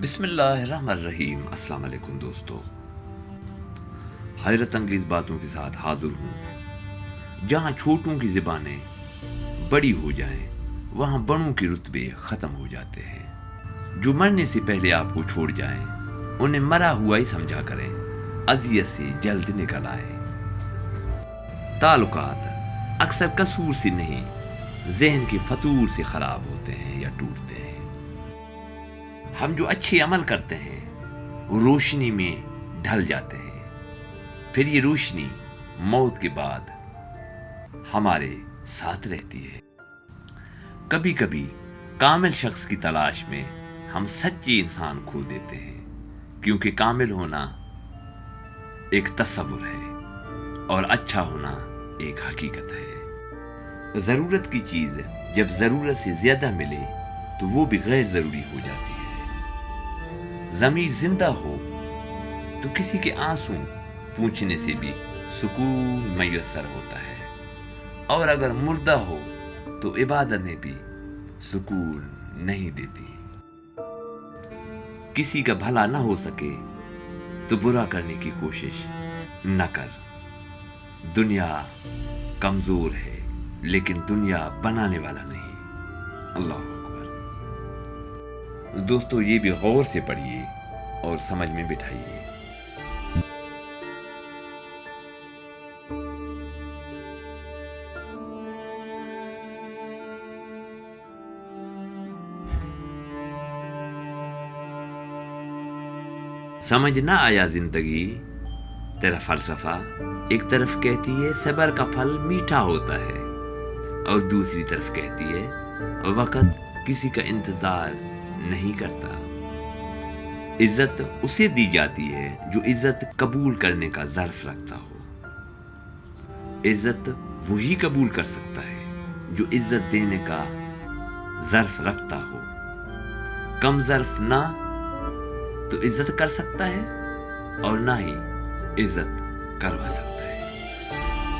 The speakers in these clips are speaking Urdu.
بسم اللہ الرحمن الرحیم۔ السلام علیکم دوستو، حیرت انگیز باتوں کے ساتھ حاضر ہوں۔ جہاں چھوٹوں کی زبانیں بڑی ہو جائیں وہاں بڑوں کے رتبے ختم ہو جاتے ہیں۔ جو مرنے سے پہلے آپ کو چھوڑ جائیں انہیں مرا ہوا ہی سمجھا کریں، اذیت سے جلد نکل آئے۔ تعلقات اکثر قصور سے نہیں، ذہن کے فطور سے خراب ہوتے ہیں یا ٹوٹتے ہیں۔ ہم جو اچھے عمل کرتے ہیں وہ روشنی میں ڈھل جاتے ہیں، پھر یہ روشنی موت کے بعد ہمارے ساتھ رہتی ہے۔ کبھی کبھی کامل شخص کی تلاش میں ہم سچے انسان کھو دیتے ہیں، کیونکہ کامل ہونا ایک تصور ہے اور اچھا ہونا ایک حقیقت ہے۔ ضرورت کی چیز جب ضرورت سے زیادہ ملے تو وہ بھی غیر ضروری ہو جاتی ہے۔ ضمیر زندہ ہو تو کسی کے آنسو پوچھنے سے بھی سکون میسر ہوتا ہے، اور اگر مردہ ہو تو عبادتیں بھی سکون نہیں دیتی۔ کسی کا بھلا نہ ہو سکے تو برا کرنے کی کوشش نہ کر۔ دنیا کمزور ہے لیکن دنیا بنانے والا نہیں۔ اللہ اکبر۔ دوستو، یہ بھی غور سے پڑھیے اور سمجھ میں بٹھائیے۔ سمجھ نہ آیا زندگی تیرا فلسفہ، ایک طرف کہتی ہے صبر کا پھل میٹھا ہوتا ہے اور دوسری طرف کہتی ہے وقت کسی کا انتظار نہیں کرتا۔ عزت اسے دی جاتی ہے جو عزت قبول کرنے کا ظرف رکھتا ہو۔ عزت وہی قبول کر سکتا ہے جو عزت دینے کا ظرف رکھتا ہو۔ کم ظرف نہ تو عزت کر سکتا ہے اور نہ ہی عزت کروا سکتا ہے۔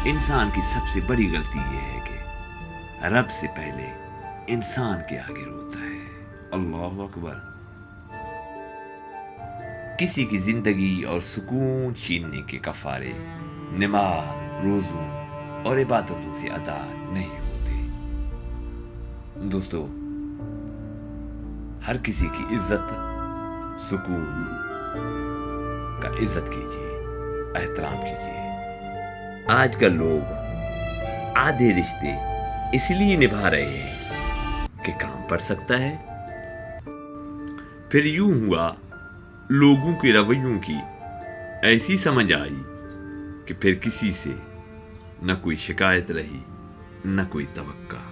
انسان کی سب سے بڑی غلطی یہ ہے کہ رب سے پہلے انسان کے آگے روتا ہے۔ اللہ اکبر۔ کسی کی زندگی اور سکون چھیننے کے کفارے نماز، روزوں اور عبادتوں سے ادا نہیں ہوتے۔ دوستو، ہر کسی کی عزت، سکون کا عزت کیجیے، احترام کیجیے۔ آج کل لوگ آدھے رشتے اس لیے نبھا رہے ہیں کہ کام پڑ سکتا ہے، پھر یوں ہوا لوگوں کے رویوں کی ایسی سمجھ آئی کہ پھر کسی سے نہ کوئی شکایت رہی نہ کوئی توقع۔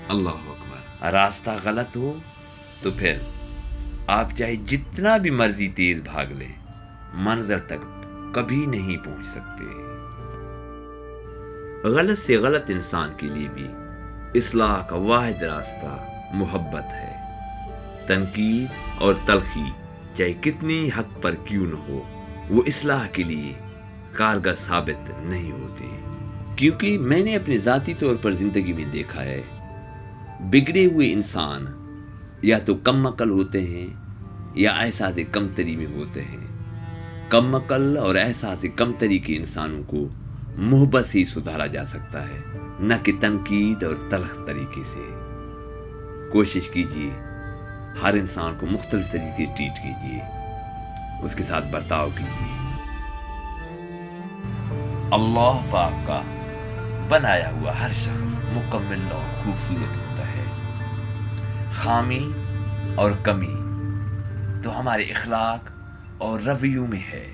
اللہ اکبر۔ راستہ غلط ہو تو پھر آپ چاہے جتنا بھی مرضی تیز بھاگ لیں، منزل تک کبھی نہیں پہنچ سکتے۔ غلط سے غلط انسان کے لیے بھی اصلاح کا واحد راستہ محبت ہے۔ تنقید اور تلخی چاہے کتنی حق پر کیوں نہ ہو، وہ اصلاح کے لیے کارگر ثابت نہیں ہوتی۔ کیونکہ میں نے اپنے ذاتی طور پر زندگی میں دیکھا ہے، بگڑے ہوئے انسان یا تو کم عقل ہوتے ہیں یا احساس کمتری میں ہوتے ہیں۔ کم عقل اور احساس کمتری کے انسانوں کو محبت سے ہی سدھارا جا سکتا ہے، نہ کہ تنقید اور تلخ طریقے سے۔ کوشش کیجیے ہر انسان کو مختلف طریقے ٹریٹ کیجیے، اس کے ساتھ برتاؤ کیجیے۔ اللہ پاک کا بنایا ہوا ہر شخص مکمل اور خوبصورت ہوتا ہے۔ خامی اور کمی تو ہمارے اخلاق اور رویوں میں ہے۔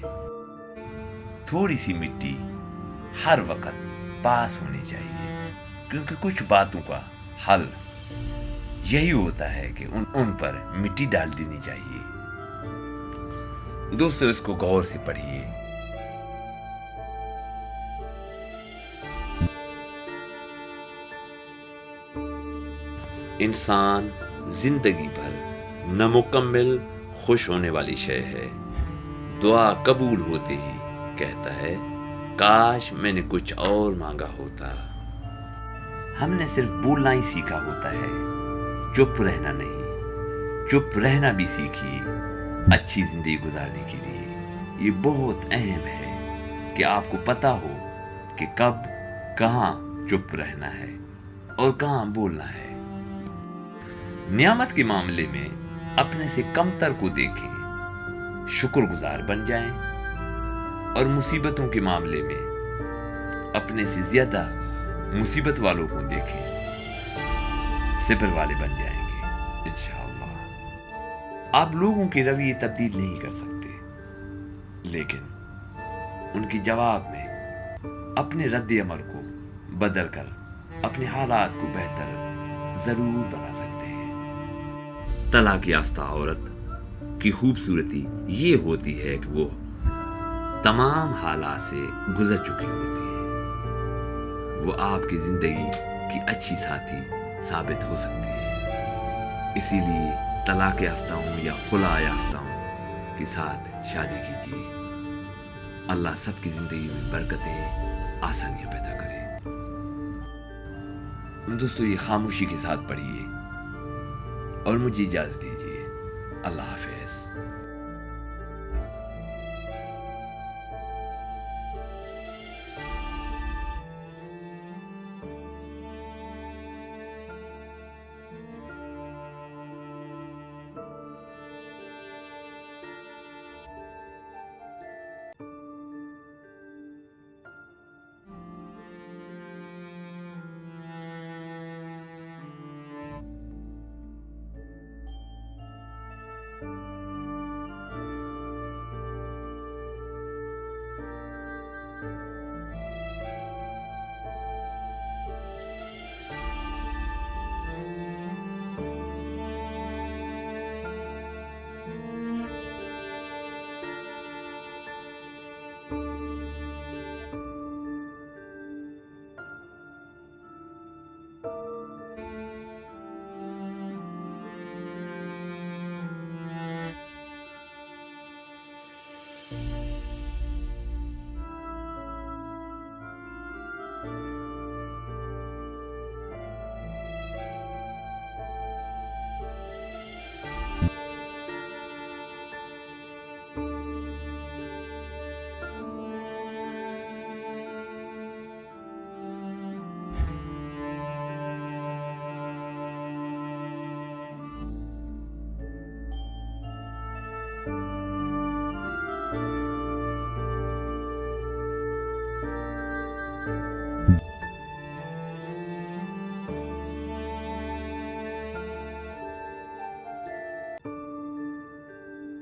تھوڑی سی مٹی ہر وقت پاس ہونی چاہیے، کیونکہ کچھ باتوں کا حل یہی ہوتا ہے کہ ان پر مٹی ڈال دینی چاہیے۔ دوستو، اس کو غور سے پڑھیے۔ انسان زندگی بھر نامکمل خوش ہونے والی شے ہے۔ دعا قبول ہوتے ہی کہتا ہے کاش میں نے کچھ اور مانگا ہوتا۔ ہم نے صرف بولنا ہی سیکھا ہوتا ہے، چپ رہنا نہیں۔ چپ رہنا بھی سیکھیے اچھی زندگی گزارنے کے لیے. یہ بہت اہم ہے کہ آپ کو پتا ہو کہ کب کہاں چپ رہنا ہے اور کہاں بولنا ہے. نعمت کے معاملے میں اپنے سے کمتر کو دیکھیں، شکر گزار بن جائیں، اور مصیبتوں کے معاملے میں اپنے سے زیادہ مصیبت والوں کو دیکھیں، صبر والے بن جائیں گے انشاءاللہ. آپ لوگوں کی رویے تبدیل نہیں کر سکتے، لیکن ان کے جواب میں اپنے رد عمل کو بدل کر اپنے حالات کو بہتر ضرور بنا سکتے ہیں. طلاق یافتہ عورت کی خوبصورتی یہ ہوتی ہے کہ وہ تمام حالات سے گزر چکی ہوتی ہے. وہ آپ کی زندگی کی اچھی ساتھی ثابت ہو سکتی ہے. اسی لیے طلاق یافتہوں یا خلا یافتہوں کے ساتھ شادی کیجیے. اللہ سب کی زندگی میں برکتیں، آسانیاں پیدا کرے. دوستو یہ خاموشی کے ساتھ پڑھیے اور مجھے اجازت دیجیے. اللہ حافظ.